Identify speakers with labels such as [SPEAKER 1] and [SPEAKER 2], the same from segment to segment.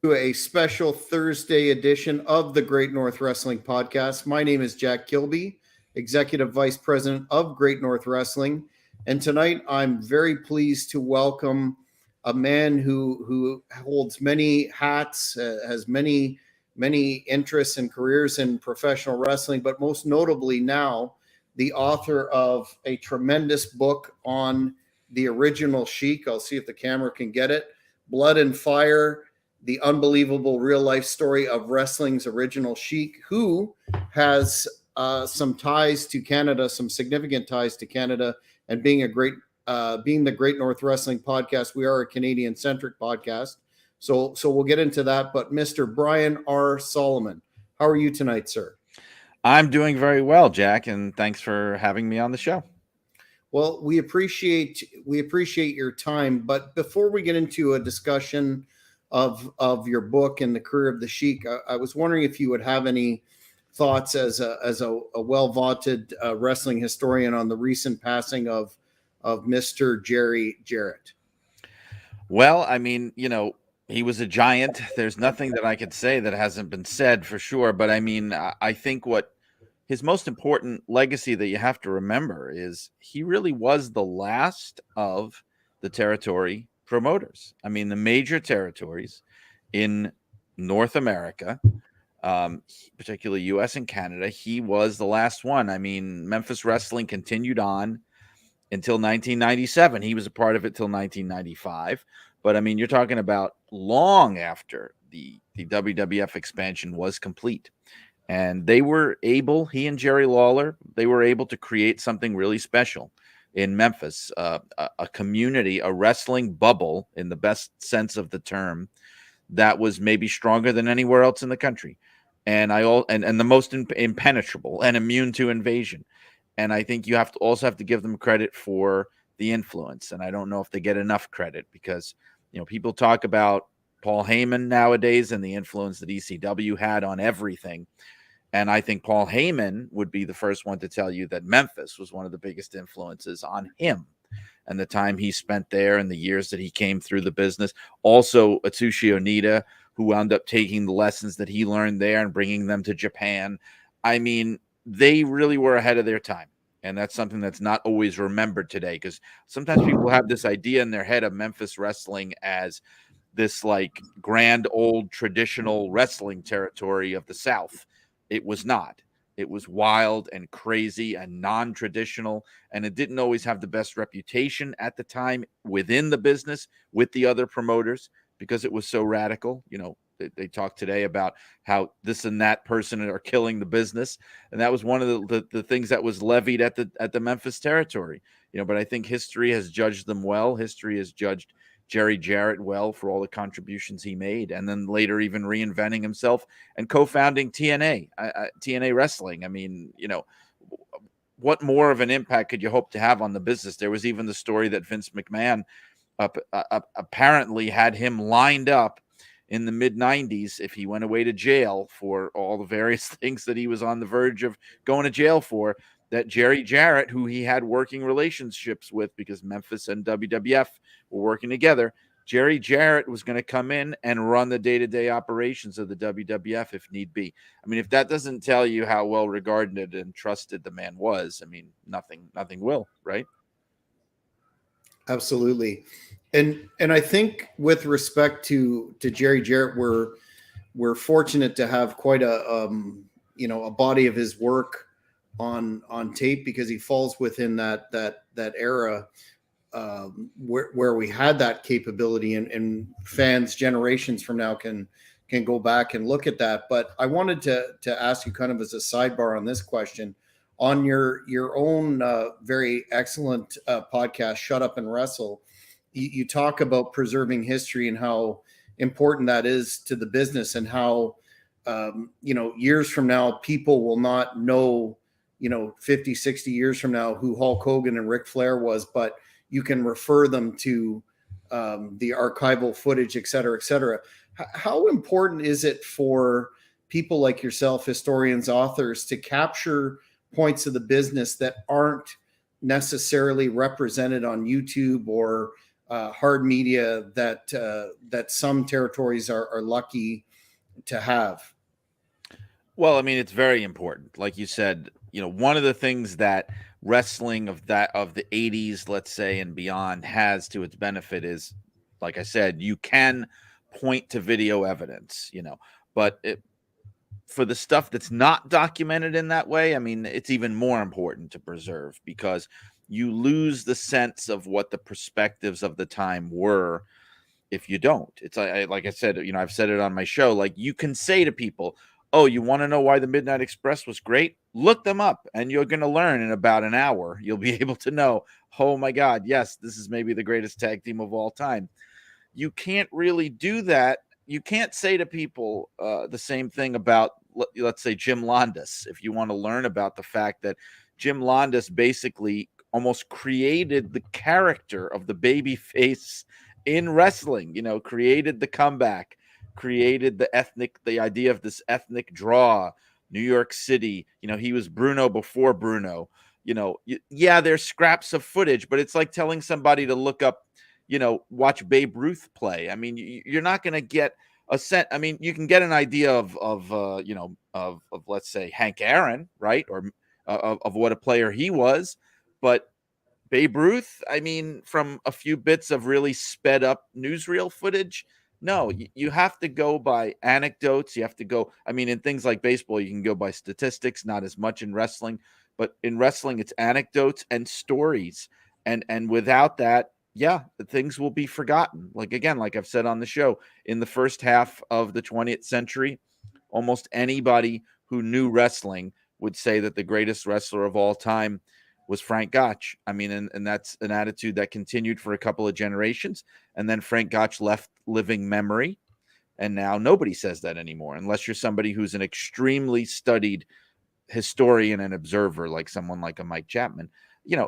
[SPEAKER 1] To a special Thursday edition of the Great North Wrestling Podcast. My name is Jack Kilby, Executive Vice President of Great North Wrestling. And tonight I'm very pleased to welcome a man who holds many hats, has many interests and careers in professional wrestling, but most notably now the author of a tremendous book on the original Sheik. I'll see if the camera can get it. Blood and Fire, the unbelievable real life story of wrestling's original Sheik, who has some ties to Canada, some significant ties to Canada, and being the Great North Wrestling Podcast, we are a Canadian centric podcast. So we'll get into that. But Mr. Brian R. Solomon, how are you tonight, sir?
[SPEAKER 2] I'm doing very well, Jack, and thanks for having me on the show.
[SPEAKER 1] Well, we appreciate your time, but before we get into a discussion of your book and the career of the Sheik, I was wondering if you would have any thoughts as a well-vaunted wrestling historian on the recent passing of Mr. Jerry Jarrett.
[SPEAKER 2] Well, I mean, he was a giant. There's nothing that I could say that hasn't been said for sure. But I mean, I think what his most important legacy that you have to remember is he really was the last of the territory promoters. I mean, the major territories in North America, particularly U.S. and Canada, he was the last one. I mean, Memphis Wrestling continued on until 1997. He was a part of it till 1995. But I mean, you're talking about long after the WWF expansion was complete. And they were able, he and Jerry Lawler, they were able to create something really special in Memphis, a community, a wrestling bubble in the best sense of the term that was maybe stronger than anywhere else in the country. And the most impenetrable and immune to invasion. And I think you also have to give them credit for the influence. And I don't know if they get enough credit because, people talk about Paul Heyman nowadays and the influence that ECW had on everything. And I think Paul Heyman would be the first one to tell you that Memphis was one of the biggest influences on him and the time he spent there and the years that he came through the business. Also, Atsushi Onita, who wound up taking the lessons that he learned there and bringing them to Japan. I mean, they really were ahead of their time. And that's something that's not always remembered today because sometimes people have this idea in their head of Memphis wrestling as this like grand old traditional wrestling territory of the South. It was not. It was wild and crazy and non-traditional, and it didn't always have the best reputation at the time within the business with the other promoters because it was so radical. They talk today about how this and that person are killing the business, and that was one of the things that was levied at the Memphis territory. But I think history has judged them well. History has judged Jerry Jarrett well for all the contributions he made, and then later even reinventing himself and co-founding TNA Wrestling. I mean, what more of an impact could you hope to have on the business? There was even the story that Vince McMahon apparently had him lined up in the mid-90s if he went away to jail for all the various things that he was on the verge of going to jail for, that Jerry Jarrett, who he had working relationships with because Memphis and WWF were working together, Jerry Jarrett was going to come in and run the day-to-day operations of the WWF if need be. I mean, if that doesn't tell you how well regarded and trusted the man was, I mean, nothing will, right?
[SPEAKER 1] Absolutely. And I think with respect to Jerry Jarrett, we're fortunate to have quite a body of his work on tape because he falls within that era where we had that capability and fans generations from now can go back and look at that. But I wanted to ask you kind of as a sidebar on this question on your own very excellent podcast, Shut Up and Wrestle. You talk about preserving history and how important that is to the business and how years from now people will not know 50, 60 years from now who Hulk Hogan and Ric Flair was, but you can refer them to the archival footage, et cetera, et cetera. How important is it for people like yourself, historians, authors, to capture points of the business that aren't necessarily represented on YouTube or hard media that some territories are lucky to have.
[SPEAKER 2] Well, I mean, it's very important. Like you said, one of the things that wrestling of the 80s, let's say, and beyond has to its benefit is, like I said, you can point to video evidence, but for the stuff that's not documented in that way, I mean, it's even more important to preserve because you lose the sense of what the perspectives of the time were if you don't. It's like I said, I've said it on my show. Like, you can say to people, "Oh, you want to know why the Midnight Express was great? Look them up, and you're going to learn in about an hour. You'll be able to know, oh my God, yes, this is maybe the greatest tag team of all time." You can't really do that. You can't say to people the same thing about, let's say, Jim Londos. If you want to learn about the fact that Jim Londos basically almost created the character of the baby face in wrestling, created the comeback, created the idea of this ethnic draw, New York City. He was Bruno before Bruno. Yeah, there's scraps of footage, but it's like telling somebody to look up, watch Babe Ruth play. I mean, you're not going to get a sense. I mean, you can get an idea of let's say Hank Aaron, right, or of what a player he was, but Babe Ruth, I mean, from a few bits of really sped up newsreel footage, no, you have to go by anecdotes. You have to go, I mean, in things like baseball, you can go by statistics, not as much in wrestling, but in wrestling, it's anecdotes and stories. And without that, yeah, things will be forgotten. Like, again, like I've said on the show, in the first half of the 20th century, almost anybody who knew wrestling would say that the greatest wrestler of all time was Frank Gotch. I mean, and that's an attitude that continued for a couple of generations. And then Frank Gotch left living memory. And now nobody says that anymore, unless you're somebody who's an extremely studied historian and observer, like someone like a Mike Chapman.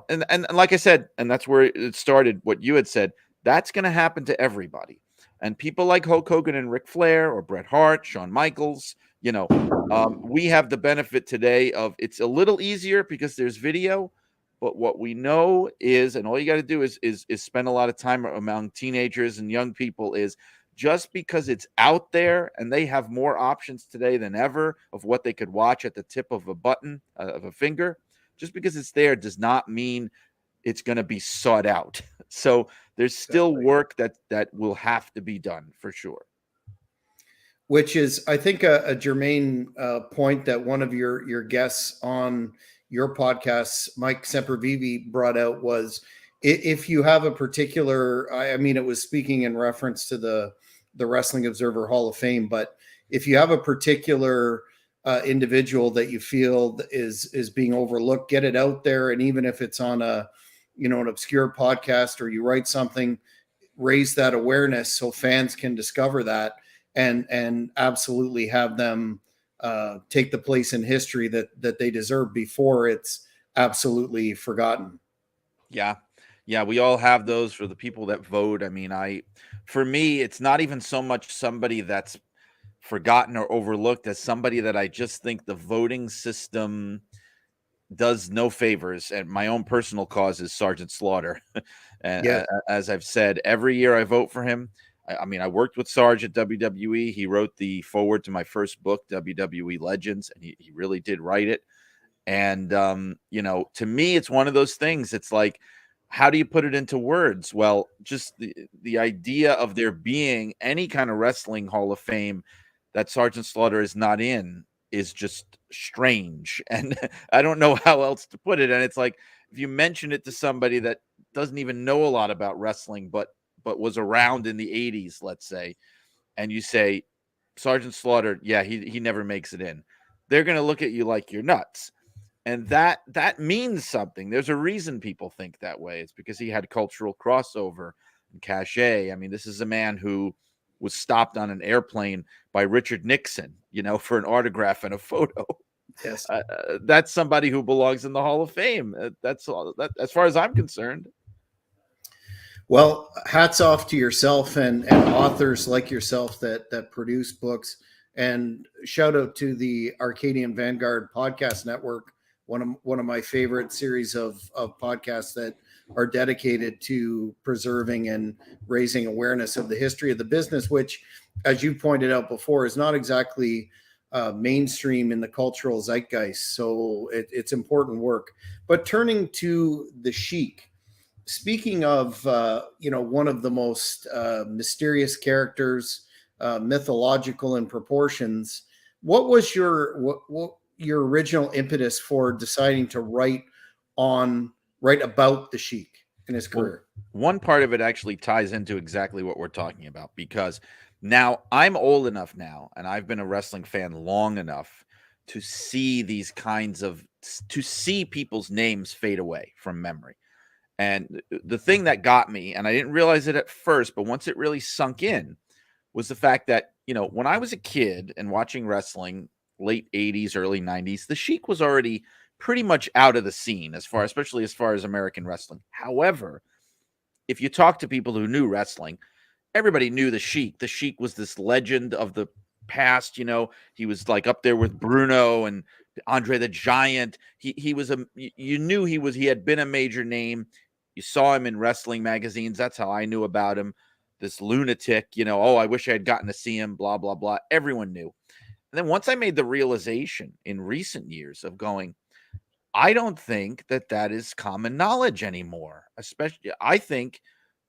[SPEAKER 2] And like I said, and that's where it started, what you had said, that's going to happen to everybody. And people like Hulk Hogan and Ric Flair or Bret Hart, Shawn Michaels, we have the benefit today of, it's a little easier because there's video. But what we know is, and all you got to do is spend a lot of time among teenagers and young people, is just because it's out there and they have more options today than ever of what they could watch at the tip of a button, of a finger, just because it's there does not mean it's going to be sought out. So there's still work that will have to be done for sure.
[SPEAKER 1] Which is, I think, a germane point that one of your guests on your podcast, Mike Sempervive, brought out was, if you have a particular, I mean, it was speaking in reference to the Wrestling Observer Hall of Fame, but if you have a particular individual that you feel is being overlooked, get it out there. And even if it's on an obscure podcast, or you write something, raise that awareness so fans can discover that and absolutely have them take the place in history that they deserve before it's absolutely forgotten.
[SPEAKER 2] Yeah. Yeah, we all have those for the people that vote. I mean, for me, it's not even so much somebody that's forgotten or overlooked as somebody that I just think the voting system does no favors. And my own personal cause is Sergeant Slaughter. And
[SPEAKER 1] Yeah.
[SPEAKER 2] as I've said, every year I vote for him. I mean, I worked with Sarge at WWE. He wrote the foreword to my first book, WWE Legends, and he really did write it. And, to me, it's one of those things. It's like, how do you put it into words? Well, just the idea of there being any kind of wrestling Hall of Fame that Sergeant Slaughter is not in is just strange. And I don't know how else to put it. And it's like, if you mention it to somebody that doesn't even know a lot about wrestling, but was around in the 80s, let's say, and you say, Sergeant Slaughter, yeah, he never makes it in, they're going to look at you like you're nuts. And that means something. There's a reason people think that way. It's because he had cultural crossover and cachet. I mean, this is a man who was stopped on an airplane by Richard Nixon, for an autograph and a photo.
[SPEAKER 1] Yes.
[SPEAKER 2] That's somebody who belongs in the Hall of Fame. That's all. That, as far as I'm concerned.
[SPEAKER 1] Well, hats off to yourself and authors like yourself that produce books, and shout out to the Arcadian Vanguard Podcast Network, one of my favorite series of podcasts that are dedicated to preserving and raising awareness of the history of the business, which, as you pointed out before, is not exactly mainstream in the cultural zeitgeist. So it's important work. But turning to the Sheik, speaking of one of the most mysterious characters, mythological in proportions, what was what your original impetus for deciding to write about the Sheik in his
[SPEAKER 2] Well,
[SPEAKER 1] career?
[SPEAKER 2] one part of it actually ties into exactly what we're talking about, because now I'm old enough now and I've been a wrestling fan long enough to see these kinds of to see people's names fade away from memory. And the thing that got me, and I didn't realize it at first, but once it really sunk in, was the fact that, when I was a kid and watching wrestling, late 80s, early 90s, the Sheik was already pretty much out of the scene, especially as far as American wrestling. However, if you talk to people who knew wrestling, everybody knew the Sheik. The Sheik was this legend of the past. He was like up there with Bruno and Andre the Giant. He was you knew he had been a major name. You saw him in wrestling magazines. That's how I knew about him. This lunatic, oh, I wish I had gotten to see him, blah, blah, blah. Everyone knew. And then once I made the realization in recent years of going, I don't think that is common knowledge anymore. Especially, I think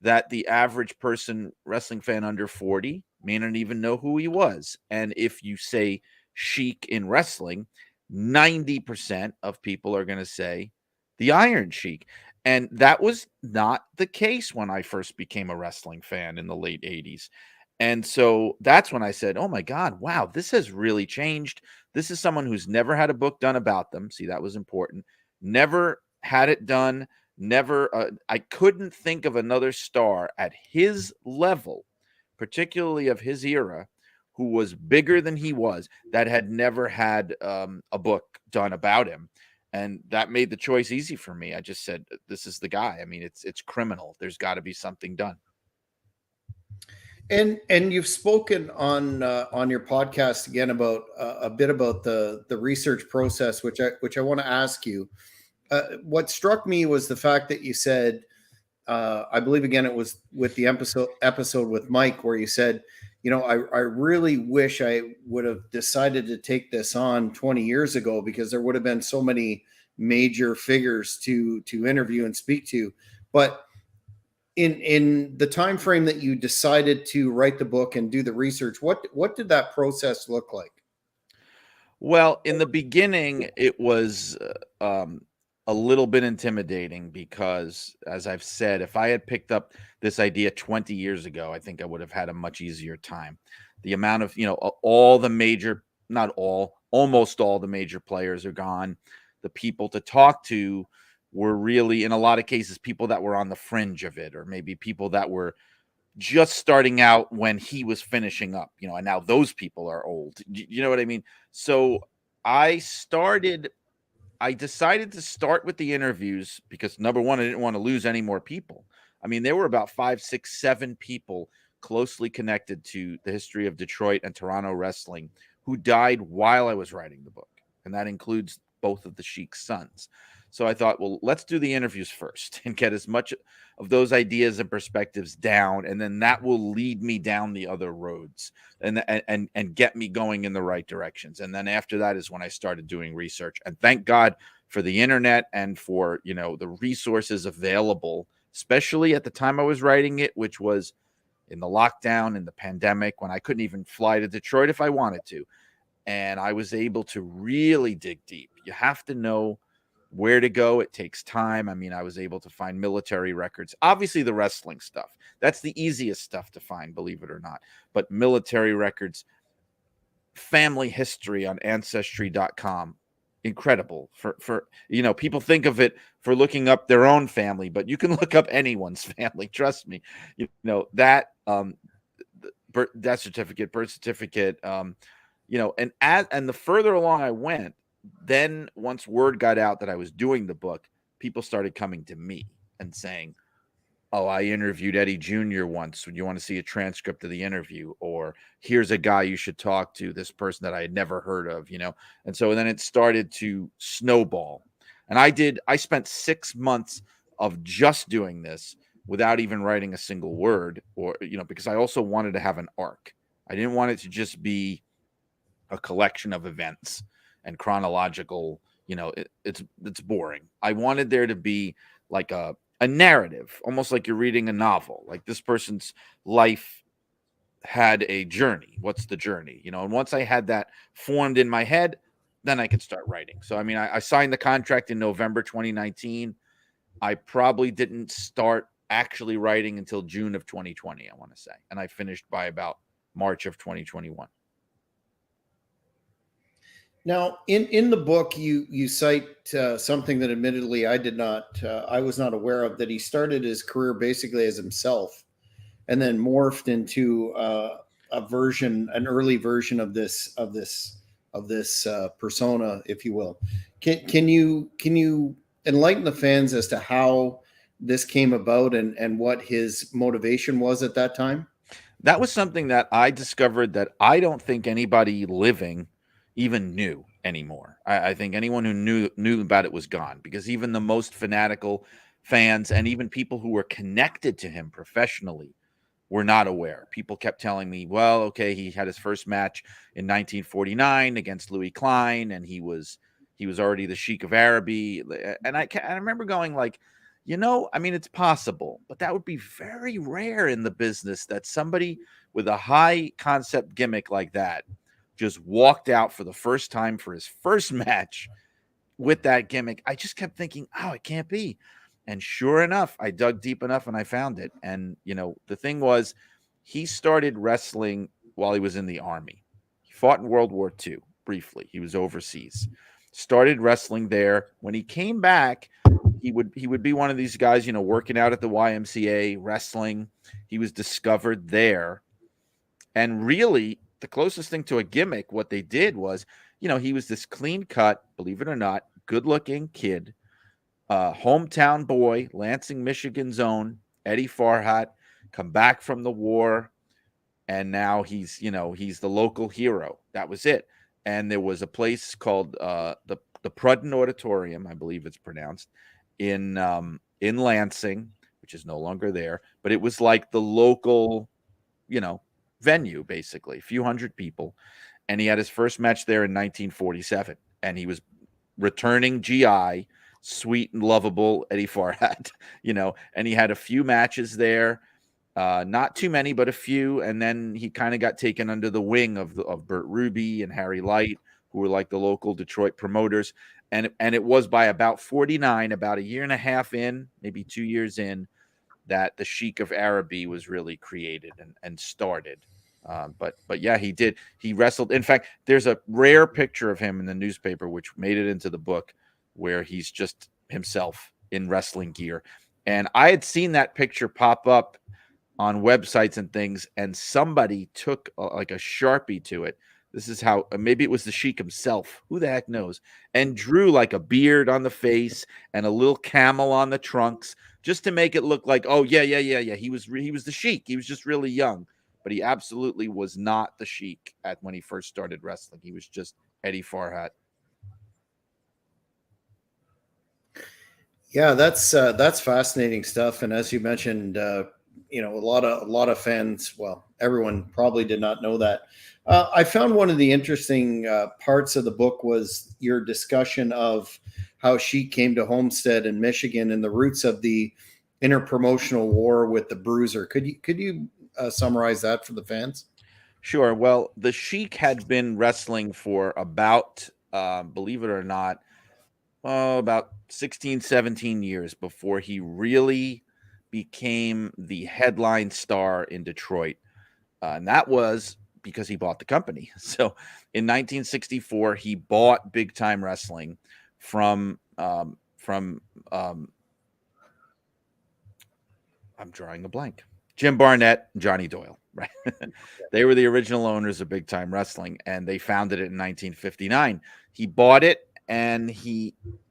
[SPEAKER 2] that the average person, wrestling fan under 40, may not even know who he was. And if you say Sheik in wrestling, 90% of people are going to say the Iron Sheik. And that was not the case when I first became a wrestling fan in the late 80s. And so that's when I said, oh my God, wow, this has really changed. This is someone who's never had a book done about them. See, that was important. Never had it done. Never, I couldn't think of another star at his level, particularly of his era, who was bigger than he was, that had never had a book done about him. And that made the choice easy for me. I just said, this is the guy. I mean, it's criminal. There's got to be something done.
[SPEAKER 1] And you've spoken on your podcast again about a bit about the research process, which I want to ask you. What struck me was the fact that you said, I believe again it was with the episode with Mike, where you said, I really wish I would have decided to take this on 20 years ago, because there would have been so many major figures to interview and speak to. But in the time frame that you decided to write the book and do the research, what did that process look like?
[SPEAKER 2] Well, in the beginning, it was a little bit intimidating because, as I've said, if I had picked up this idea 20 years ago, I think I would have had a much easier time. The amount of, all the major, not all, almost all the major players are gone. The people to talk to were really, in a lot of cases, people that were on the fringe of it, or maybe people that were just starting out when he was finishing up, and now those people are old. You know what I mean? So I decided to start with the interviews because, number one, I didn't want to lose any more people. I mean, there were about 5, 6, 7 people closely connected to the history of Detroit and Toronto wrestling who died while I was writing the book. And that includes both of the Sheik's sons. So I thought, well, let's do the interviews first and get as much of those ideas and perspectives down, and then that will lead me down the other roads and get me going in the right directions. And then after that is when I started doing research. And thank God for the internet and for, the resources available, especially at the time I was writing it, which was in the lockdown, in the pandemic, when I couldn't even fly to Detroit if I wanted to. And I was able to really dig deep. You have to know where to go. It takes time. I mean, I was able to find military records, obviously the wrestling stuff. That's the easiest stuff to find, believe it or not. But military records, family history on ancestry.com, incredible for people think of it for looking up their own family, but you can look up anyone's family. Trust me. That death certificate, birth certificate, and the further along I went, then once word got out that I was doing the book, people started coming to me and saying, oh, I interviewed Eddie Jr. once. Would you want to see a transcript of the interview? Or here's a guy you should talk to, this person that I had never heard of, And so then it started to snowball. And I spent 6 months of just doing this without even writing a single word, or because I also wanted to have an arc. I didn't want it to just be a collection of events and chronological. It's boring. I wanted there to be like a narrative, almost like you're reading a novel. Like this person's life had a journey. What's the journey? And once I had that formed in my head, then I could start writing. So, I mean, I signed the contract in November 2019. I probably didn't start actually writing until June of 2020, I want to say. And I finished by about March of 2021.
[SPEAKER 1] Now, in the book, you cite something that admittedly I was not aware of, that he started his career basically as himself and then morphed into an early version of this persona, if you will. Can you enlighten the fans as to how this came about and what his motivation was at that time?
[SPEAKER 2] That was something that I discovered that I don't think anybody living even knew anymore. I think anyone who knew about it was gone, because even the most fanatical fans and even people who were connected to him professionally were not aware. People kept telling me, well, okay, he had his first match in 1949 against Louis Klein, and he was already the Sheik of Araby. And I remember going like, I mean, it's possible, but that would be very rare in the business that somebody with a high concept gimmick like that just walked out for the first time for his first match with that gimmick. I just kept thinking, oh, it can't be. And sure enough, I dug deep enough and I found it. And, the thing was, he started wrestling while he was in the Army. He fought in World War II briefly. He was overseas. Started wrestling there. When he came back, he would be one of these guys, working out at the YMCA, wrestling. He was discovered there. And really, the closest thing to a gimmick, what they did was, he was this clean cut, believe it or not, good looking kid, hometown boy, Lansing, Michigan's own Eddie Farhat, come back from the war. And now he's the local hero. That was it. And there was a place called the Prudden Auditorium, I believe it's pronounced, in Lansing, which is no longer there. But it was like the local, venue, basically, a few hundred people. And he had his first match there in 1947. And he was returning GI, sweet and lovable Eddie Farhat, and he had a few matches there. Not too many, but a few. And then he kind of got taken under the wing of Bert Ruby and Harry Light, who were like the local Detroit promoters. And it was by about 49, about a year and a half in, maybe 2 years in, that the Sheik of Araby was really created and started. But yeah, he did. He wrestled. In fact, there's a rare picture of him in the newspaper, which made it into the book, where he's just himself in wrestling gear. And I had seen that picture pop up on websites and things, and somebody took like a Sharpie to it. This is how, maybe it was the Sheik himself, who the heck knows, and drew like a beard on the face and a little camel on the trunks, just to make it look like, oh yeah, he was the Sheik. He was just really young, but he absolutely was not the Sheik when he first started wrestling. He was just Eddie Farhat.
[SPEAKER 1] Yeah, that's fascinating stuff. And as you mentioned, a lot of fans, well, everyone probably did not know that. I found one of the interesting parts of the book was your discussion of how Sheik came to Homestead in Michigan and the roots of the interpromotional war with the Bruiser. Could you summarize that for the fans?
[SPEAKER 2] Sure. Well, the Sheik had been wrestling for about, believe it or not, about 16, 17 years before he really became the headline star in Detroit. And that was because he bought the company. So in 1964, he bought Big Time Wrestling from I'm drawing a blank. Jim Barnett and Johnny Doyle, right? They were the original owners of Big Time Wrestling, and they founded it in 1959. He bought it, and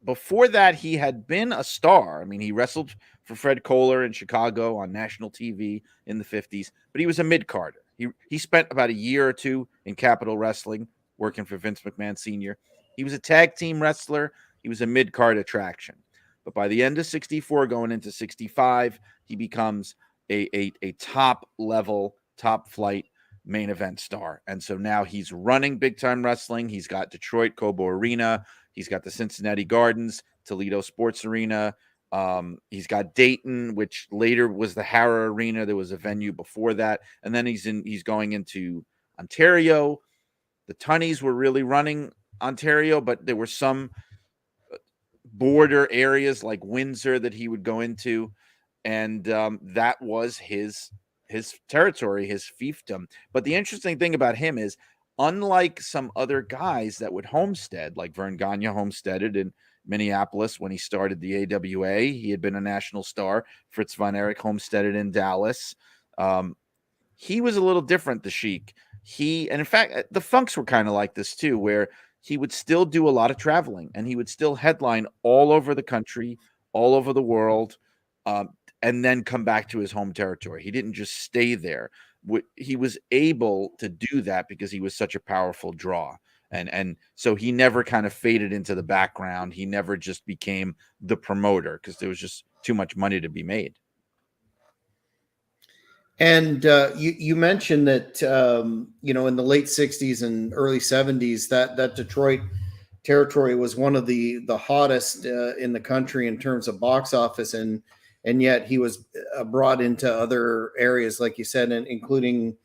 [SPEAKER 2] before that, he had been a star. I mean, he wrestled for Fred Kohler in Chicago on national TV in the 50s, but he was a mid-carder. He spent about a year or two in Capitol Wrestling, working for Vince McMahon Sr. He was a tag team wrestler. He was a mid-card attraction. But by the end of 64, going into 65, he becomes a top level, top flight main event star. And so now he's running big time wrestling. He's got Detroit Cobo Arena. He's got the Cincinnati Gardens, Toledo Sports Arena. He's got Dayton, which later was the Harrah Arena. There was a venue before that. And then he's going into Ontario. The Tunnies were really running Ontario, but there were some border areas like Windsor that he would go into, and that was his territory, his fiefdom. But the interesting thing about him is, unlike some other guys that would homestead, like Vern Gagne homesteaded in Minneapolis when he started the AWA, he had been a national star. Fritz von Erich homesteaded in Dallas. He was a little different, the Sheik. And in fact, the Funks were kind of like this too, where he would still do a lot of traveling and he would still headline all over the country, all over the world, and then come back to his home territory. He didn't just stay there. He was able to do that because he was such a powerful draw. And so he never kind of faded into the background. He never just became the promoter because there was just too much money to be made.
[SPEAKER 1] And you mentioned that in the late 60s and early 70s that Detroit territory was one of the hottest in the country in terms of box office, and yet he was brought into other areas, like you said, and including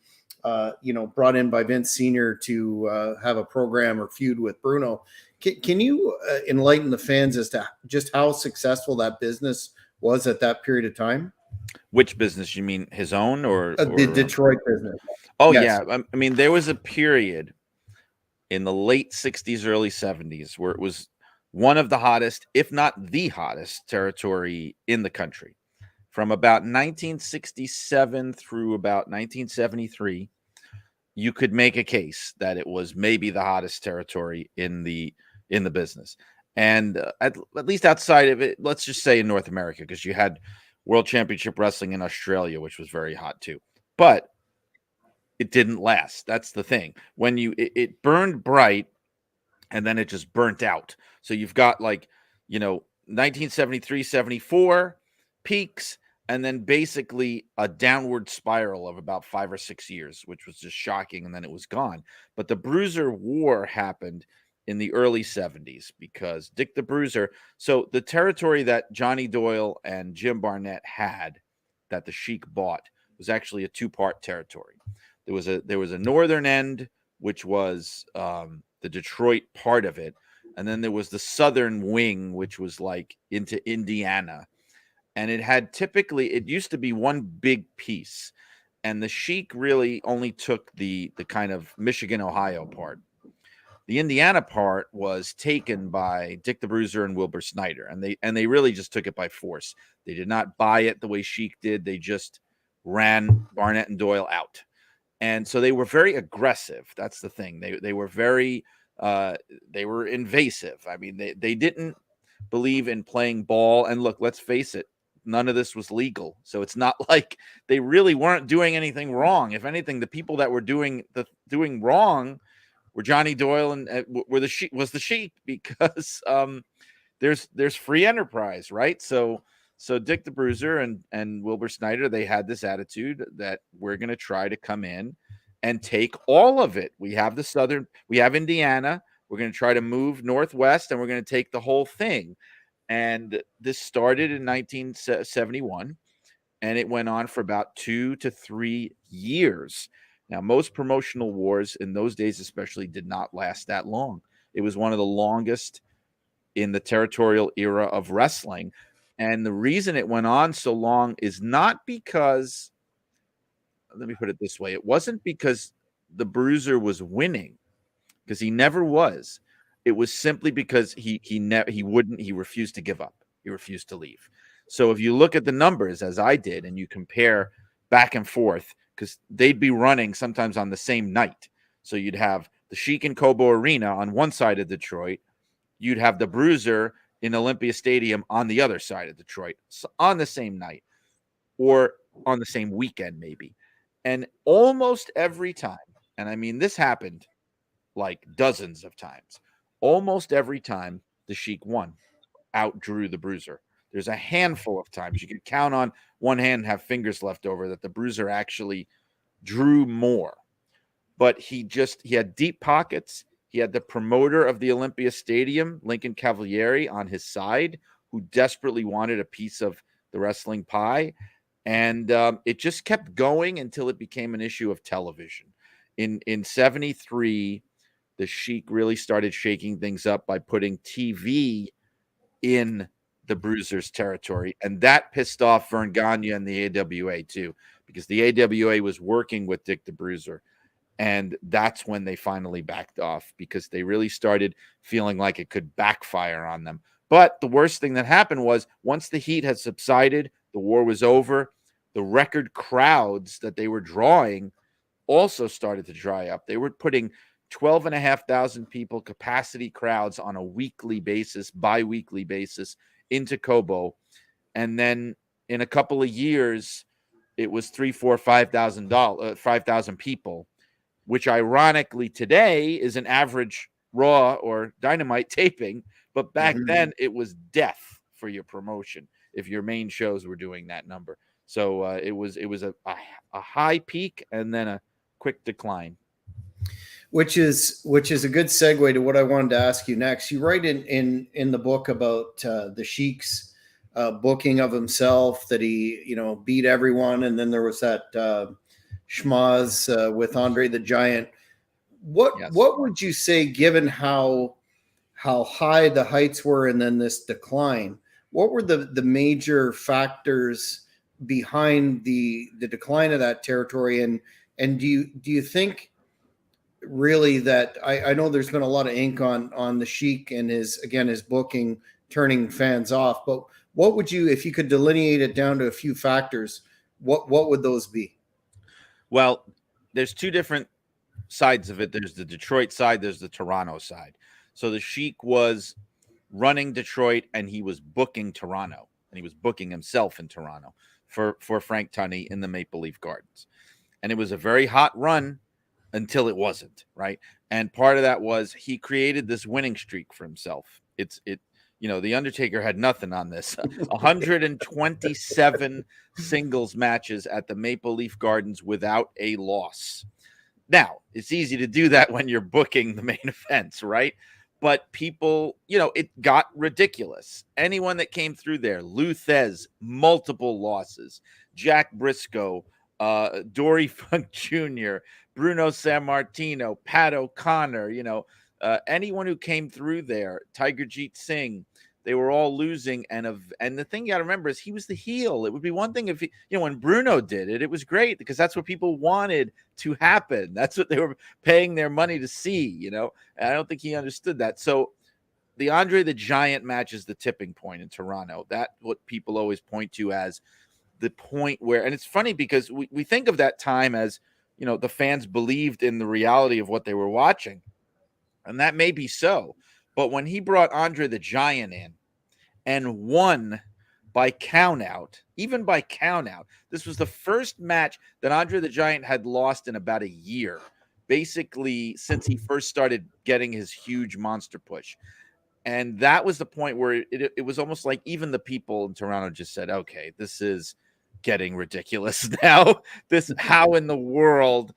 [SPEAKER 1] brought in by Vince Sr. to have a program or feud with Bruno. Can you enlighten the fans as to just how successful that business was at that period of time?
[SPEAKER 2] Which business? You mean his own or
[SPEAKER 1] the Detroit business?
[SPEAKER 2] Oh, yes. Yeah. I mean, there was a period in the late 60s, early 70s where it was one of the hottest, if not the hottest territory in the country. From about 1967 through about 1973, you could make a case that it was maybe the hottest territory in the business. And at least outside of it, let's just say in North America, because you had World Championship Wrestling in Australia, which was very hot too. But it didn't last. That's the thing. When it burned bright and then it just burnt out. So you've got 1973, 74 peaks, and then basically a downward spiral of about 5 or 6 years, which was just shocking. And then it was gone. But the Bruiser War happened in the early 70s because Dick the Bruiser. So the territory that Johnny Doyle and Jim Barnett had that the Sheik bought was actually a two-part territory. There was a northern end, which was the Detroit part of it. And then there was the southern wing, which was like into Indiana. And it used to be one big piece. And the Sheik really only took the kind of Michigan, Ohio part. The Indiana part was taken by Dick the Bruiser and Wilbur Snyder, and they really just took it by force. They did not buy it the way Sheik did. They just ran Barnett and Doyle out. And so they were very aggressive. That's the thing. They were very they were invasive. I mean, they didn't believe in playing ball. And look, let's face it, none of this was legal. So it's not like they really weren't doing anything wrong. If anything, the people that were doing wrong were Johnny Doyle and was the Sheik, because there's free enterprise, right? So Dick the Bruiser and Wilbur Snyder, they had this attitude that we're going to try to come in and take all of it. We have we have Indiana. We're going to try to move northwest, and we're going to take the whole thing. And this started in 1971, and it went on for about 2 to 3 years. Now, most promotional wars in those days especially did not last that long. It was one of the longest in the territorial era of wrestling. And the reason it went on so long is not because, let me put it this way, it wasn't because the Bruiser was winning, because he never was. It was simply because he refused to give up. He refused to leave. So if you look at the numbers, as I did, and you compare back and forth, because they'd be running sometimes on the same night. So you'd have the Sheik and Cobo Arena on one side of Detroit. You'd have the Bruiser in Olympia Stadium on the other side of Detroit on the same night or on the same weekend, maybe. And almost every time, and I mean, this happened like dozens of times, almost every time the Sheik won, outdrew the Bruiser. There's a handful of times you could count on one hand and have fingers left over that the Bruiser actually drew more. But he had deep pockets. He had the promoter of the Olympia Stadium, Lincoln Cavalieri, on his side, who desperately wanted a piece of the wrestling pie. And it just kept going until it became an issue of television. In 73, the Sheik really started shaking things up by putting TV in the Bruiser's territory. And that pissed off Vern Gagne and the AWA too, because the AWA was working with Dick the Bruiser. And that's when they finally backed off, because they really started feeling like it could backfire on them. But the worst thing that happened was, once the heat had subsided, the war was over, the record crowds that they were drawing also started to dry up. They were putting 12,500 people capacity crowds on a weekly basis, bi-weekly basis into Kobo. And then in a couple of years, it was 3,000, 4,000, 5,000 people, which ironically today is an average Raw or Dynamite taping. But back then it was death for your promotion if your main shows were doing that number. So it was a high peak and then a quick decline.
[SPEAKER 1] Which is a good segue to what I wanted to ask you next. You write in the book about the Sheik's booking of himself, that he beat everyone, and then there was that schmoz with Andre the Giant. What would you say, given how high the heights were and then this decline? What were the major factors behind the decline of that territory? And do you think really that I know there's been a lot of ink on the Sheik and his booking turning fans off, but what would you, if you could delineate it down to a few factors, what would those be?
[SPEAKER 2] Well, there's two different sides of it. There's the Detroit side, there's the Toronto side. So the Sheik was running Detroit and he was booking Toronto, and he was booking himself in Toronto for Frank Tunney in the Maple Leaf Gardens. And it was a very hot run until it wasn't, right? And part of that was he created this winning streak for himself. The Undertaker had nothing on this. 127 singles matches at the Maple Leaf Gardens without a loss. Now, it's easy to do that when you're booking the main events, right? But people, it got ridiculous. Anyone that came through there, Lou Thez, multiple losses, Jack Briscoe, Dory Funk Jr., Bruno Sammartino, Pat O'Connor, anyone who came through there, Tiger Jeet Singh, they were all losing. And the thing you got to remember is he was the heel. It would be one thing if when Bruno did it, it was great because that's what people wanted to happen. That's what they were paying their money to see, And I don't think he understood that. So the Andre the Giant match is the tipping point in Toronto. That's what people always point to as the point where, and it's funny because we think of that time as, the fans believed in the reality of what they were watching. And that may be so. But when he brought Andre the Giant in and won by countout, even by countout, this was the first match that Andre the Giant had lost in about a year, basically since he first started getting his huge monster push. And that was the point where it was almost like even the people in Toronto just said, okay, this is getting ridiculous now. How in the world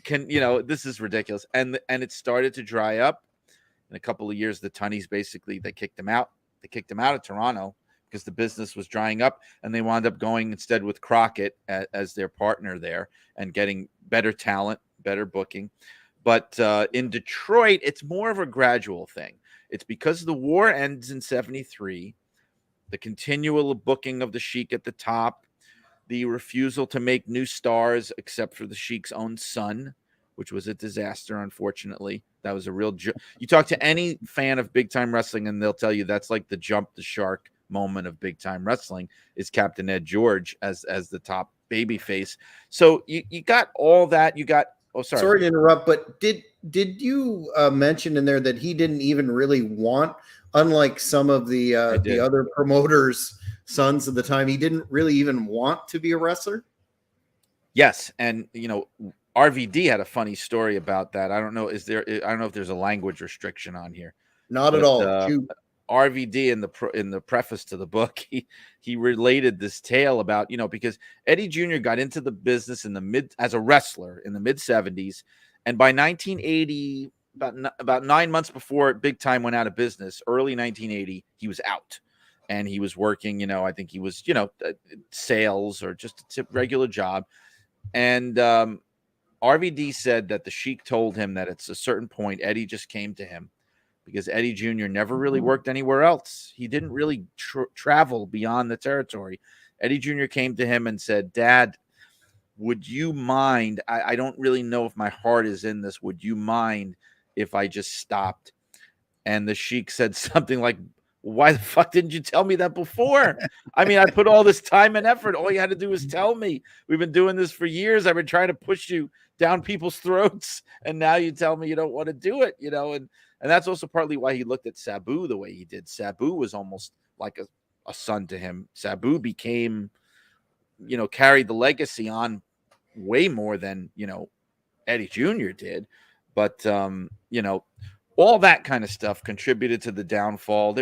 [SPEAKER 2] can, this is ridiculous. And it started to dry up. In a couple of years, the Tunnies basically, they kicked him out. They kicked him out of Toronto because the business was drying up, and they wound up going instead with Crockett as their partner there and getting better talent, better booking. But in Detroit, it's more of a gradual thing. It's because the war ends in 73, the continual booking of the Sheik at the top, the refusal to make new stars except for the Sheik's own son, which was a disaster, unfortunately. That was a real you talk to any fan of big time wrestling and they'll tell you that's like the jump the shark moment of big time wrestling is Captain Ed George as the top baby face. So you got all that. You got sorry
[SPEAKER 1] to interrupt, but did you mention in there that he didn't even really want, unlike some of the other promoters' sons of the time, he didn't really even want to be a wrestler?
[SPEAKER 2] Yes, and RVD had a funny story about that. I don't know. I don't know if there's a language restriction on here.
[SPEAKER 1] Not at all.
[SPEAKER 2] RVD in the preface to the book, he related this tale about, because Eddie Jr. got into the business as a wrestler in the mid 70s, and by 1980, about 9 months before Big Time went out of business, early 1980, he was out, and he was working. I think he was sales or just a regular job, and RVD said that the Sheik told him that at a certain point Eddie just came to him, because Eddie Jr. never really worked anywhere else. He didn't really travel beyond the territory. Eddie Jr. came to him and said, "Dad, would you mind? I don't really know if my heart is in this. Would you mind if I just stopped?" And the Sheik said something like, "Why the fuck didn't you tell me that before? I mean, I put all this time and effort. All you had to do was tell me. We've been doing this for years. I've been trying to push you down people's throats, and now you tell me you don't want to do it, And that's also partly why he looked at Sabu the way he did. Sabu was almost like a son to him. Sabu became, carried the legacy on way more than, Eddie Jr. did. But, all that kind of stuff contributed to the downfall.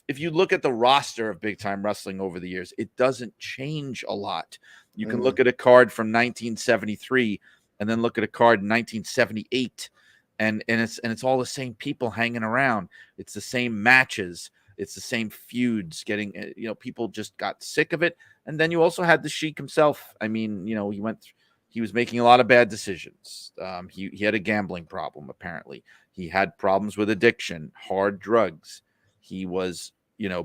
[SPEAKER 2] If you look at the roster of Big Time Wrestling over the years, it doesn't change a lot. You can look at a card from 1973 and then look at a card in 1978. And it's all the same people hanging around. It's the same matches. It's the same feuds. Getting people just got sick of it. And then you also had the Sheik himself. I mean, he was making a lot of bad decisions. He had a gambling problem. Apparently, he had problems with addiction, hard drugs. He was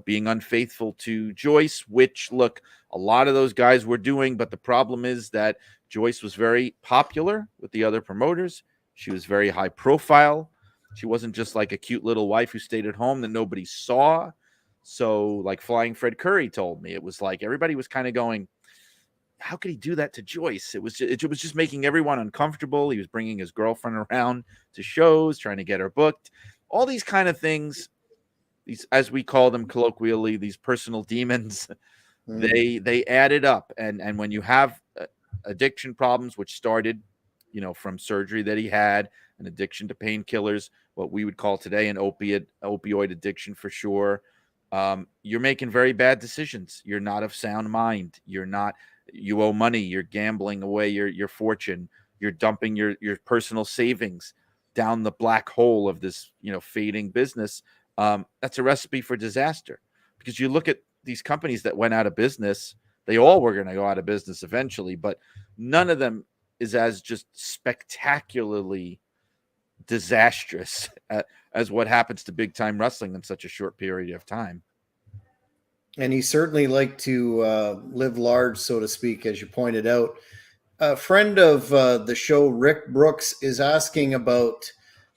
[SPEAKER 2] being unfaithful to Joyce, which look, a lot of those guys were doing. But the problem is that Joyce was very popular with the other promoters. She was very high profile. She wasn't just like a cute little wife who stayed at home that nobody saw. So like Flying Fred Curry told me, it was like everybody was kind of going, how could he do that to Joyce? It was just making everyone uncomfortable. He was bringing his girlfriend around to shows, trying to get her booked. All these kind of things, these, as we call them colloquially, these personal demons, they added up. And when you have addiction problems, which started from surgery that he had, an addiction to painkillers, what we would call today an opioid addiction for sure. You're making very bad decisions. You're not of sound mind. You owe money. You're gambling away your fortune. You're dumping your personal savings down the black hole of this, fading business. That's a recipe for disaster, because you look at these companies that went out of business, they all were going to go out of business eventually, but none of them is as just spectacularly disastrous as what happens to Big Time Wrestling in such a short period of time.
[SPEAKER 1] And he certainly liked to live large, so to speak, as you pointed out. A friend of the show, Rick Brooks, is asking about,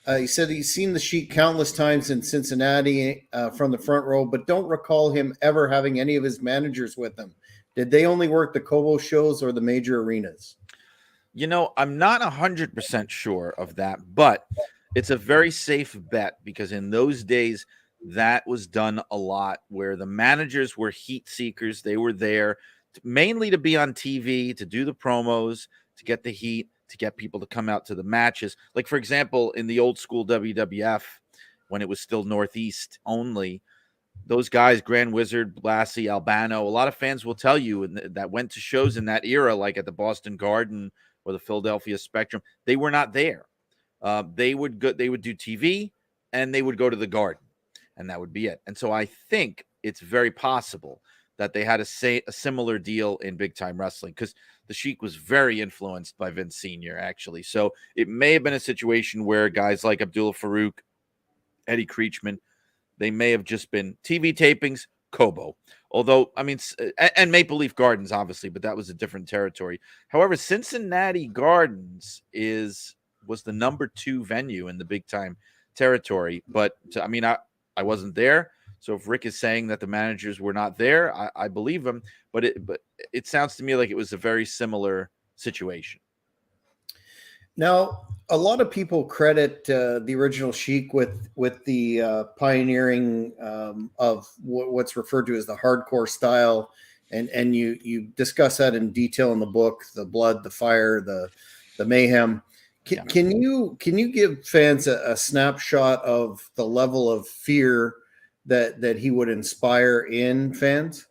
[SPEAKER 1] he said he's seen the Sheik countless times in Cincinnati from the front row, but don't recall him ever having any of his managers with him. Did they only work the Kobo shows or the major arenas?
[SPEAKER 2] I'm not 100% sure of that, but it's a very safe bet, because in those days, that was done a lot, where the managers were heat seekers. They were there mainly to be on TV, to do the promos, to get the heat, to get people to come out to the matches. Like, for example, in the old school WWF, when it was still Northeast only, those guys, Grand Wizard, Blassie, Albano, a lot of fans will tell you that went to shows in that era, like at the Boston Garden or the Philadelphia Spectrum, they were not there. They would do TV, and they would go to the Garden, and that would be it. And so I think it's very possible that they had a similar deal in Big Time Wrestling, because the Sheik was very influenced by Vince Sr., actually. So it may have been a situation where guys like Abdullah Farouk, Eddie Creechman, they may have just been TV tapings, Kobo. Although, I mean, and Maple Leaf Gardens, obviously, but that was a different territory. However, Cincinnati Gardens was the number 2 venue in the Big Time territory. But, I wasn't there. So if Rick is saying that the managers were not there, I believe him. But it sounds to me like it was a very similar situation.
[SPEAKER 1] Now, a lot of people credit the original Sheik with the pioneering of what's referred to as the hardcore style, and you discuss that in detail in the book: the blood, the fire, the mayhem. Can you give fans a snapshot of the level of fear that he would inspire in fans?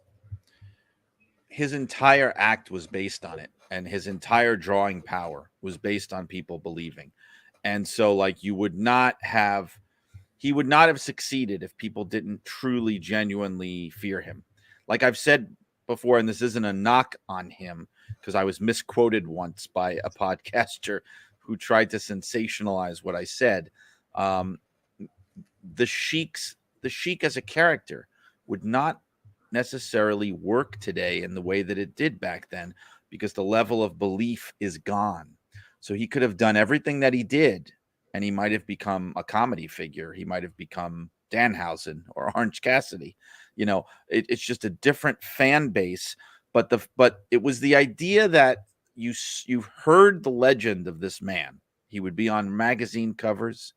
[SPEAKER 2] His entire act was based on it, and his entire drawing power was based on people believing. And so, like, he would not have succeeded if people didn't truly, genuinely fear him. Like I've said before, and this isn't a knock on him, because I was misquoted once by a podcaster who tried to sensationalize what I said. Um, the Sheik as a character would not necessarily work today in the way that it did back then, because the level of belief is gone. So he could have done everything that he did, and he might have become a comedy figure. He might have become Danhausen or Orange Cassidy. It's just a different fan base. But it was the idea that you heard the legend of this man. He would be on magazine covers.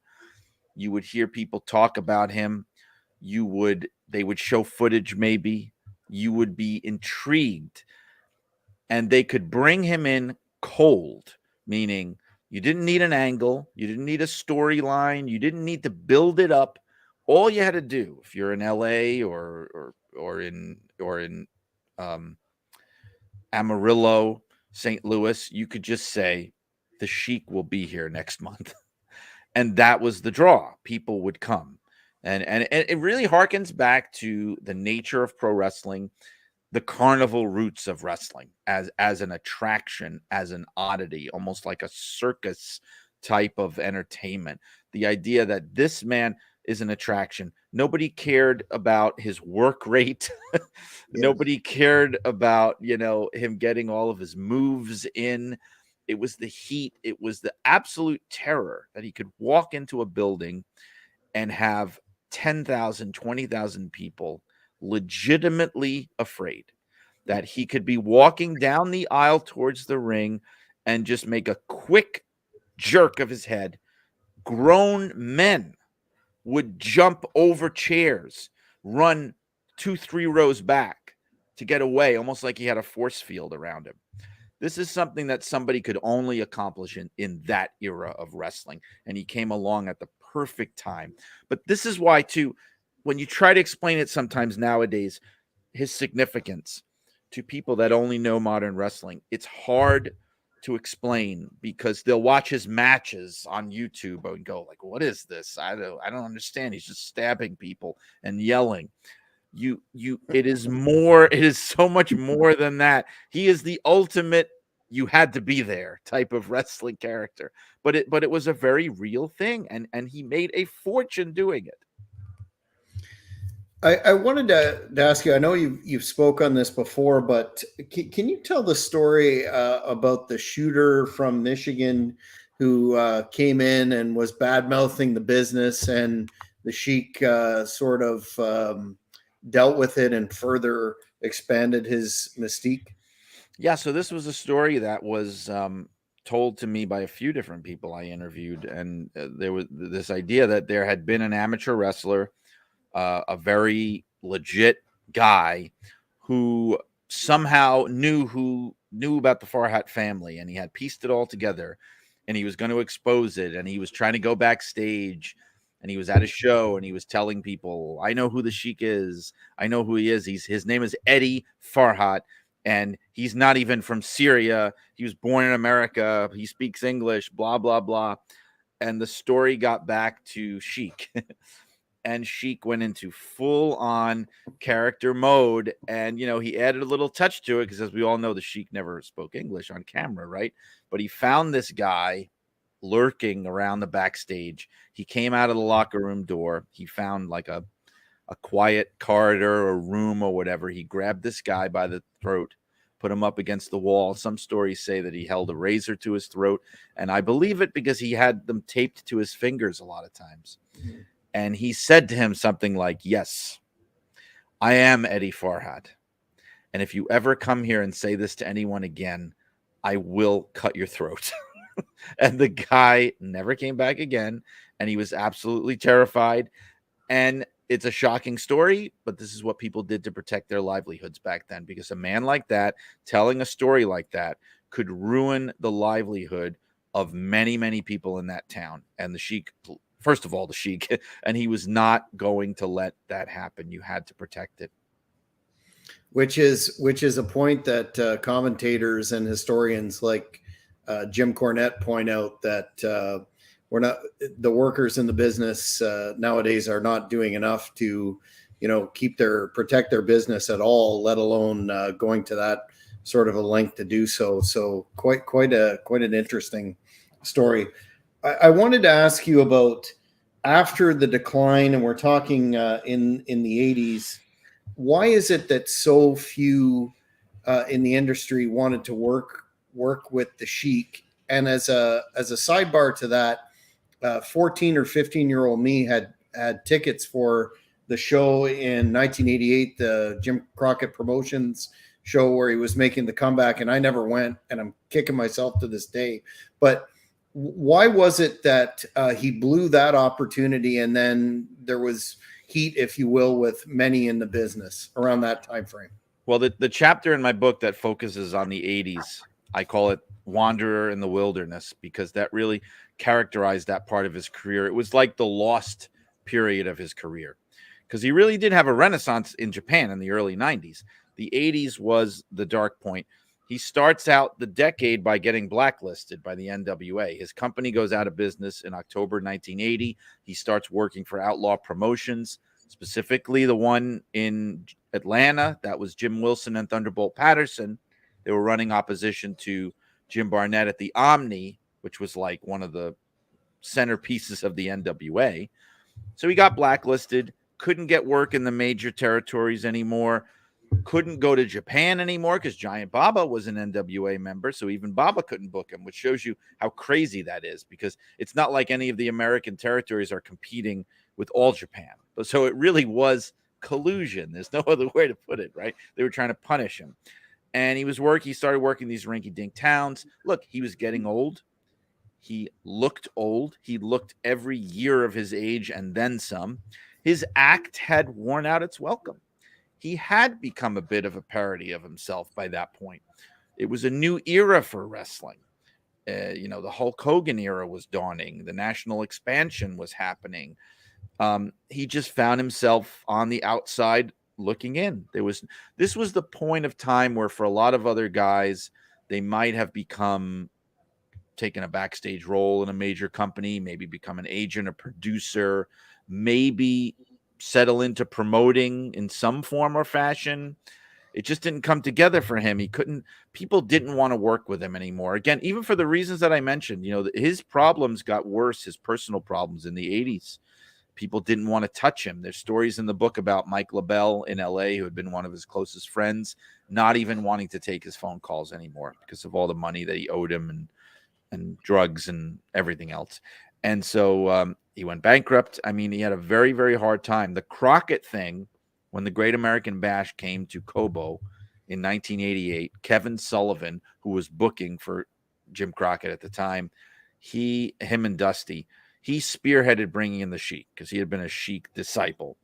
[SPEAKER 2] You would hear people talk about him. They would show footage, maybe. You would be intrigued, and they could bring him in cold, meaning you didn't need an angle, you didn't need a storyline, you didn't need to build it up. All you had to do, if you're in LA or in Amarillo, St. Louis, you could just say the Sheik will be here next month. And that was the draw. People would come. And it really harkens back to the nature of pro wrestling, the carnival roots of wrestling as an attraction, as an oddity, almost like a circus type of entertainment. The idea that this man is an attraction. Nobody cared about his work rate.
[SPEAKER 1] Yes.
[SPEAKER 2] Nobody cared about, him getting all of his moves in. It was the heat. It was the absolute terror that he could walk into a building and have 10,000, 20,000 people legitimately afraid that he could be walking down the aisle towards the ring and just make a quick jerk of his head. Grown men would jump over chairs, run 2-3 rows back to get away, almost like he had a force field around him. This is something that somebody could only accomplish in that era of wrestling. And he came along at the perfect time. But this is why, too, when you try to explain it sometimes nowadays, his significance to people that only know modern wrestling, it's hard to explain, because they'll watch his matches on YouTube and go like, what is this? I don't understand. He's just stabbing people and yelling. It is so much more than that. He is the ultimate you had to be there type of wrestling character. But it was a very real thing, and he made a fortune doing it.
[SPEAKER 1] I wanted to ask you, I know you've spoke on this before, but can you tell the story about the shooter from Michigan who came in and was bad mouthing the business, and the Sheik sort of dealt with it and further expanded his mystique?
[SPEAKER 2] Yeah, so this was a story that was told to me by a few different people I interviewed, and there was this idea that there had been an amateur wrestler, a very legit guy who somehow knew about the Farhat family, and he had pieced it all together, and he was going to expose it, and he was trying to go backstage, and he was at a show, and he was telling people, I know who the Sheik is. I know who he is. His name is Eddie Farhat, and he's not even from Syria. He was born in America. He speaks English, blah, blah, blah. And the story got back to Sheik. And Sheik went into full-on character mode, and he added a little touch to it, because as we all know, the Sheik never spoke English on camera, right? But he found this guy lurking around the backstage. He came out of the locker room door. He found like a quiet corridor or room or whatever. He grabbed this guy by the throat, put him up against the wall. Some stories say that he held a razor to his throat, and I believe it because he had them taped to his fingers a lot of times. Mm-hmm. And he said to him something like, yes, I am Eddie Farhat. And if you ever come here and say this to anyone again, I will cut your throat. And the guy never came back again. And he was absolutely terrified. And it's a shocking story, but this is what people did to protect their livelihoods back then, because a man like that telling a story like that could ruin the livelihood of many, many people in that town. And the Sheik first of all, the Sheik, and he was not going to let that happen. You had to protect it.
[SPEAKER 1] Which is a point that commentators and historians like Jim Cornette point out, that we're not the workers in the business nowadays are not doing enough to protect their business at all, let alone going to that sort of a length to do so. So quite an interesting story. I wanted to ask you about after the decline, and we're talking in the 80s. Why is it that so few in the industry wanted to work with the Sheik? And as a sidebar to that, 14 or 15-year-old me had tickets for the show in 1988, the Jim Crockett Promotions show where he was making the comeback, and I never went, and I'm kicking myself to this day. But why was it that he blew that opportunity, and then there was heat, if you will, with many in the business around that time frame?
[SPEAKER 2] Well, the chapter in my book that focuses on the 80s, I call it Wanderer in the Wilderness, because that really characterized that part of his career. It was like the lost period of his career, because he really did have a renaissance in Japan in the early 90s. The 80s was the dark point. He starts out the decade by getting blacklisted by the NWA. His company goes out of business in October 1980. He starts working for Outlaw Promotions, specifically the one in Atlanta. That was Jim Wilson and Thunderbolt Patterson. They were running opposition to Jim Barnett at the Omni, which was like one of the centerpieces of the NWA. So he got blacklisted, couldn't get work in the major territories anymore, couldn't go to Japan anymore because Giant Baba was an NWA member. So even Baba couldn't book him, which shows you how crazy that is, because it's not like any of the American territories are competing with all Japan. So it really was collusion. There's no other way to put it, right? They were trying to punish him. And he started working these rinky-dink towns. Look, he was getting old. He looked old. He looked every year of his age and then some. His act had worn out its welcome. He had become a bit of a parody of himself by that point. It was a new era for wrestling. The Hulk Hogan era was dawning. The national expansion was happening. He just found himself on the outside looking in. This was the point of time where, for a lot of other guys, they might have taken a backstage role in a major company, maybe become an agent, a producer, maybe settle into promoting in some form or fashion. It just didn't come together for him. People didn't want to work with him anymore. Again, even for the reasons that I mentioned, his problems got worse, his personal problems in the 80s. People didn't want to touch him. There's stories in the book about Mike LaBelle in LA, who had been one of his closest friends, not even wanting to take his phone calls anymore because of all the money that he owed him and drugs and everything else. And so he went bankrupt. I mean, he had a very, very hard time. The Crockett thing, when the Great American Bash came to Cobo in 1988, Kevin Sullivan, who was booking for Jim Crockett at the time, him and Dusty, he spearheaded bringing in the Sheik because he had been a Sheik disciple.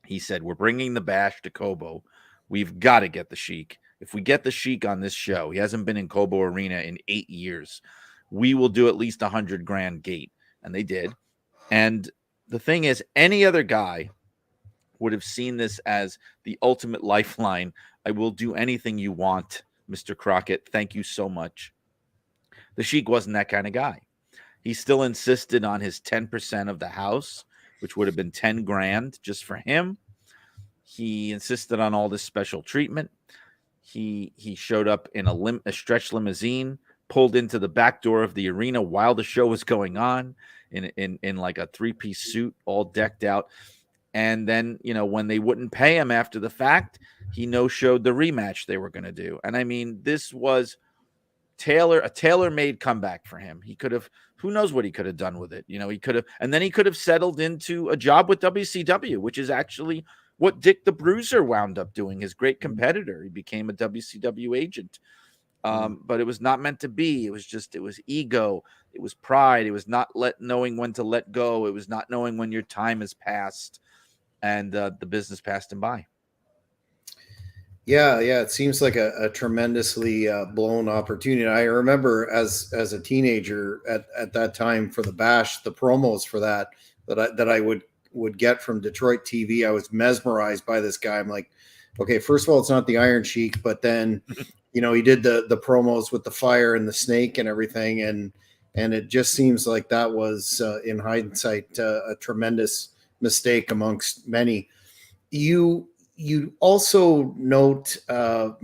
[SPEAKER 2] He said, "We're bringing the Bash to Cobo. We've got to get the Sheik. If we get the Sheik on this show, he hasn't been in Cobo Arena in 8 years. We will do at least $100,000 gate." And they did. And the thing is, any other guy would have seen this as the ultimate lifeline. I will do anything you want, Mr. Crockett. Thank you so much. The Sheik wasn't that kind of guy. He still insisted on his 10% of the house, which would have been $10,000 just for him. He insisted on all this special treatment. He showed up in a stretch limousine, pulled into the back door of the arena while the show was going on in like a 3-piece suit, all decked out. And then, when they wouldn't pay him after the fact, he no-showed the rematch they were going to do. And I mean, this was a tailor-made comeback for him. He could have, who knows what he could have done with it. He could have, and then he could have settled into a job with WCW, which is actually what Dick the Bruiser wound up doing, his great competitor. He became a WCW agent. But it was not meant to be. It was ego. It was pride. It was not knowing when to let go. It was not knowing when your time has passed, and the business passed him by.
[SPEAKER 1] Yeah, yeah, it seems like a tremendously blown opportunity. I remember as a teenager at that time for the Bash, the promos for that I would get from Detroit TV. I was mesmerized by this guy. I'm like, okay, first of all, it's not the Iron Sheik, but then he did the promos with the fire and the snake and everything, and it just seems like that was in hindsight a tremendous mistake amongst many. You also note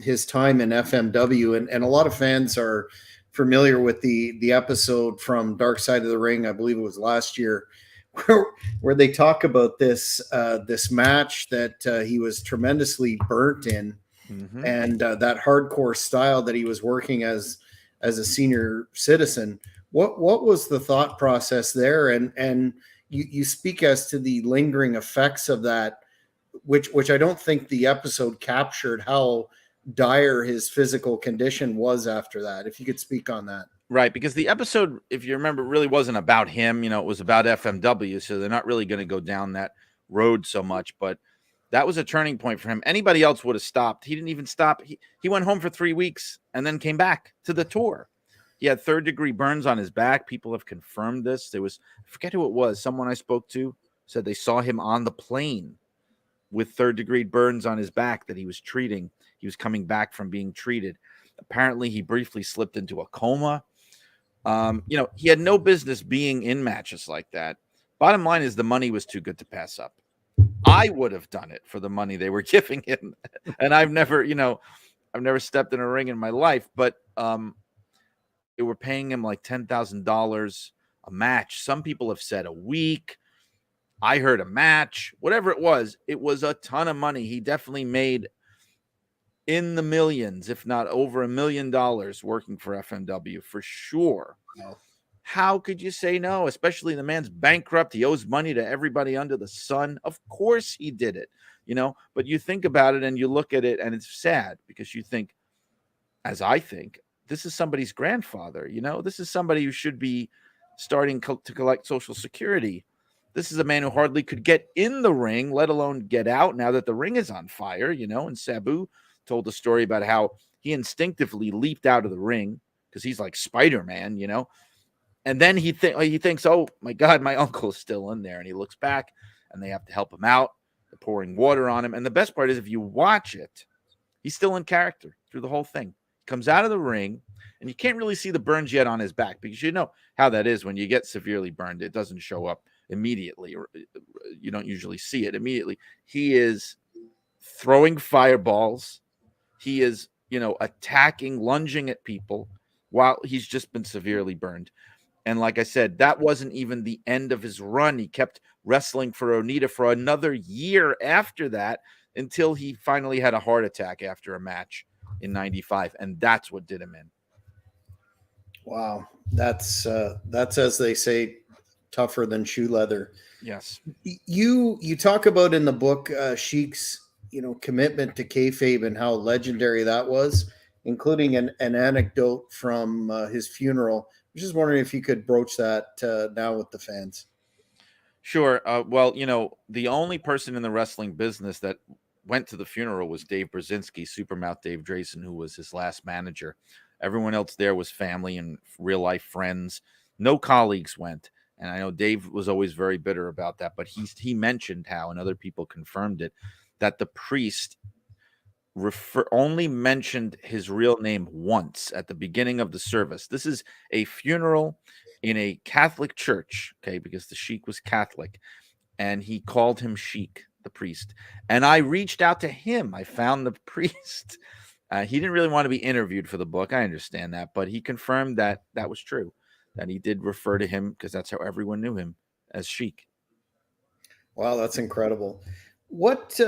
[SPEAKER 1] his time in FMW, and a lot of fans are familiar with the episode from Dark Side of the Ring. I believe it was last year, where they talk about this match that he was tremendously burnt in,
[SPEAKER 2] Mm-hmm.
[SPEAKER 1] and that hardcore style that he was working as a senior citizen. What was the thought process there? And you speak as to the lingering effects of that, which I don't think the episode captured how dire his physical condition was after that. If you could speak on that.
[SPEAKER 2] Right, because the episode, if you remember, really wasn't about him. It was about FMW, so they're not really going to go down that road so much. But that was a turning point for him. Anybody else would have stopped. He didn't even stop. He went home for 3 weeks and then came back to the tour. He had third-degree burns on his back. People have confirmed this. I forget who it was. Someone I spoke to said they saw him on the plane with third-degree burns on his back that he was treating. He was coming back from being treated. Apparently, he briefly slipped into a coma. He had no business being in matches like that. Bottom line is the money was too good to pass up. I would have done it for the money they were giving him. And I've never stepped in a ring in my life, but they were paying him like $10,000 a match. Some people have said a week. I heard a match, whatever it was a ton of money. He definitely made in the millions, if not over $1 million working for FMW for sure.
[SPEAKER 1] Wow.
[SPEAKER 2] How could you say no? Especially the man's bankrupt. He owes money to everybody under the sun. Of course he did it, but you think about it and you look at it and it's sad because you think, as I think, this is somebody's grandfather. This is somebody who should be starting to collect Social Security. This is a man who hardly could get in the ring, let alone get out now that the ring is on fire, and Sabu told a story about how he instinctively leaped out of the ring because he's like Spider-Man, and then he thinks, oh my God, my uncle is still in there, and he looks back and they have to help him out. They're pouring water on him, and the best part is if you watch it, he's still in character through the whole thing. He comes out of the ring, and you can't really see the burns yet on his back because you know how that is when you get severely burned. It doesn't show up immediately, or you don't usually see it immediately. He is throwing fireballs. He is, attacking, lunging at people while he's just been severely burned. And like I said, that wasn't even the end of his run. He kept wrestling for Onita for another year after that until he finally had a heart attack after a match in 95. And that's what did him in.
[SPEAKER 1] Wow. That's as they say, tougher than shoe leather.
[SPEAKER 2] Yes.
[SPEAKER 1] You talk about in the book Sheik's commitment to kayfabe and how legendary that was, including an anecdote from his funeral. I'm just wondering if you could broach that now with the fans.
[SPEAKER 2] Sure. Well, the only person in the wrestling business that went to the funeral was Dave Brzezinski, Supermouth Dave Drayson, who was his last manager. Everyone else there was family and real life friends. No colleagues went. And I know Dave was always very bitter about that, but he mentioned how, and other people confirmed it, that the priest only mentioned his real name once at the beginning of the service. This is a funeral in a Catholic church, okay, because the Sheik was Catholic, and he called him Sheik, the priest. And I reached out to him. I found the priest. He didn't really want to be interviewed for the book. I understand that, but he confirmed that that was true, that he did refer to him because that's how everyone knew him, as Sheik.
[SPEAKER 1] Wow, that's incredible. What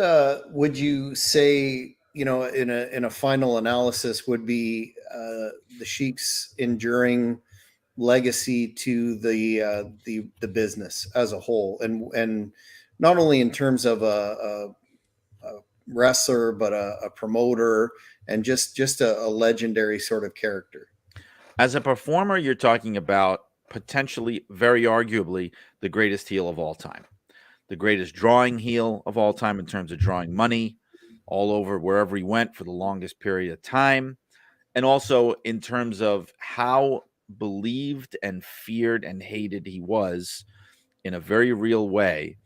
[SPEAKER 1] would you say, in a final analysis, would be the Sheik's enduring legacy to the business as a whole, and not only in terms of a wrestler, but a promoter, and just a legendary sort of character?
[SPEAKER 2] As a performer, you're talking about potentially, very arguably, the greatest heel of all time, the greatest drawing heel of all time in terms of drawing money, all over wherever he went for the longest period of time. And also in terms of how believed and feared and hated he was in a very real way.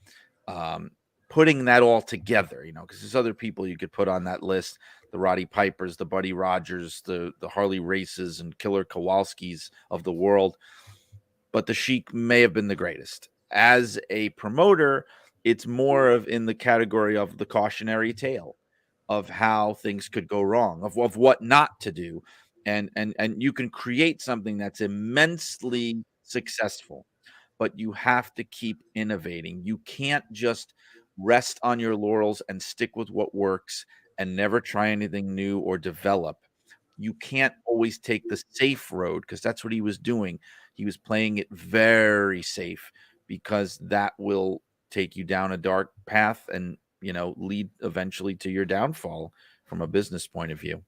[SPEAKER 2] Putting that all together, because there's other people you could put on that list, the Roddy Pipers, the Buddy Rogers, the Harley Races and Killer Kowalskis of the world. But the Sheik may have been the greatest. As a promoter, it's more of in the category of the cautionary tale of how things could go wrong, of what not to do. And you can create something that's immensely successful, but you have to keep innovating. You can't just rest on your laurels and stick with what works and never try anything new or develop. You can't always take the safe road, because that's what he was doing. He was playing it very safe, because that will take you down a dark path and, lead eventually to your downfall from a business point of view.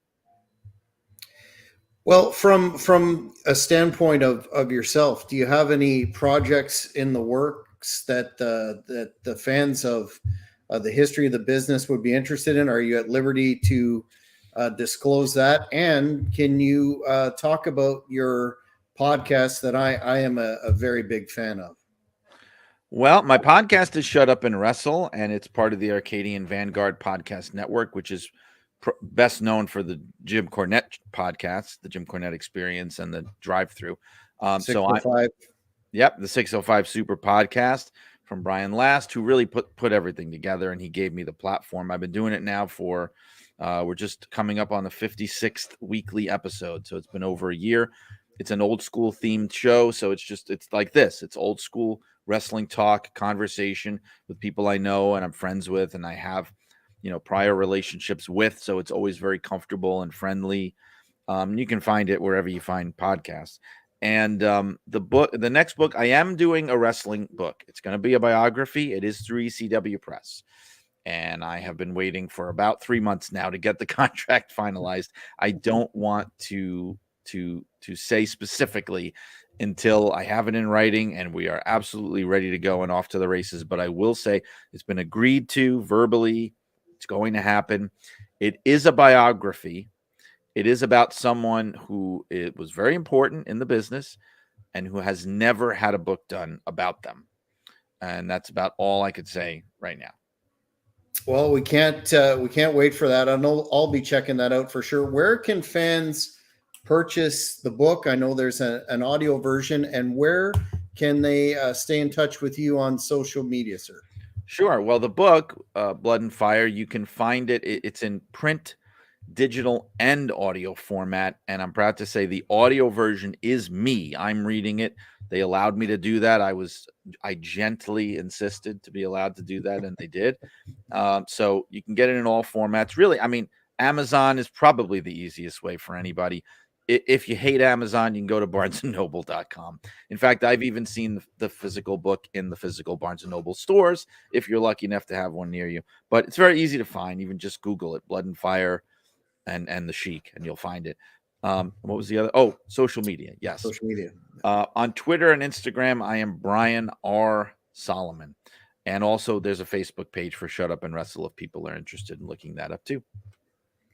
[SPEAKER 1] Well, from a standpoint of yourself, do you have any projects in the works that that the fans of the history of the business would be interested in? Are you at liberty to disclose that? And can you talk about your podcast that I am a very big fan of?
[SPEAKER 2] Well, my podcast is Shut Up and Wrestle, and it's part of the Arcadian Vanguard Podcast Network, which is best known for the Jim Cornette podcast, the Jim Cornette Experience, and the Drive Through. The 605 Super Podcast from Brian Last, who really put everything together, and he gave me the platform. I've been doing it now for we're just coming up on the 56th weekly episode, so it's been over a year. It's an old school themed show, so it's like this. It's old school wrestling talk, conversation with people I know and I'm friends with, and I have, prior relationships with. So it's always very comfortable and friendly. You can find it wherever you find podcasts. And the next book, I am doing a wrestling book. It's going to be a biography. It is through ECW Press. And I have been waiting for about 3 months now to get the contract finalized. I don't want to say specifically until I have it in writing and we are absolutely ready to go and off to the races. But I will say it's been agreed to verbally. It's going to happen. It is a biography. It is about someone who it was very important in the business and who has never had a book done about them. And that's about all I could say right now.
[SPEAKER 1] Well, we can't wait for that. I know I'll be checking that out for sure. Where can fans purchase the book? I know there's an audio version, and where can they stay in touch with you on social media, sir?
[SPEAKER 2] Sure. Well, the book, Blood and Fire, you can find it. It's in print, digital, and audio format. And I'm proud to say the audio version is me. I'm reading it. They allowed me to do that. I gently insisted to be allowed to do that, and they did. So you can get it in all formats. Really, I mean, Amazon is probably the easiest way for anybody. If you hate Amazon, you can go to barnesandnoble.com. In fact, I've even seen the physical book in the physical Barnes and Noble stores, if you're lucky enough to have one near you. But it's very easy to find. Even just Google it, Blood and Fire and the Sheik, and you'll find it. What was the other? Oh, social media. Yes.
[SPEAKER 1] Social media.
[SPEAKER 2] On Twitter and Instagram, I am Brian R. Solomon. And also there's a Facebook page for Shut Up and Wrestle if people are interested in looking that up too.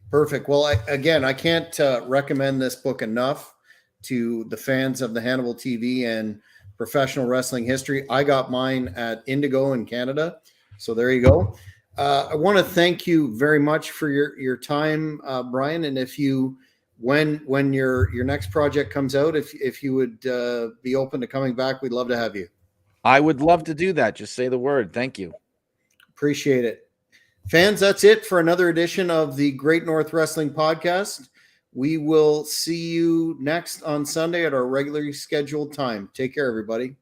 [SPEAKER 1] Perfect. Well, I can't recommend this book enough to the fans of the Hannibal TV and professional wrestling history. I got mine at Indigo in Canada. So there you go. I want to thank you very much for your time, Brian. And if you, when your next project comes out, if you would be open to coming back, we'd love to have you.
[SPEAKER 2] I would love to do that. Just say the word. Thank you.
[SPEAKER 1] Appreciate it. Fans, that's it for another edition of the Great North Wrestling Podcast. We will see you next on Sunday at our regularly scheduled time. Take care, everybody.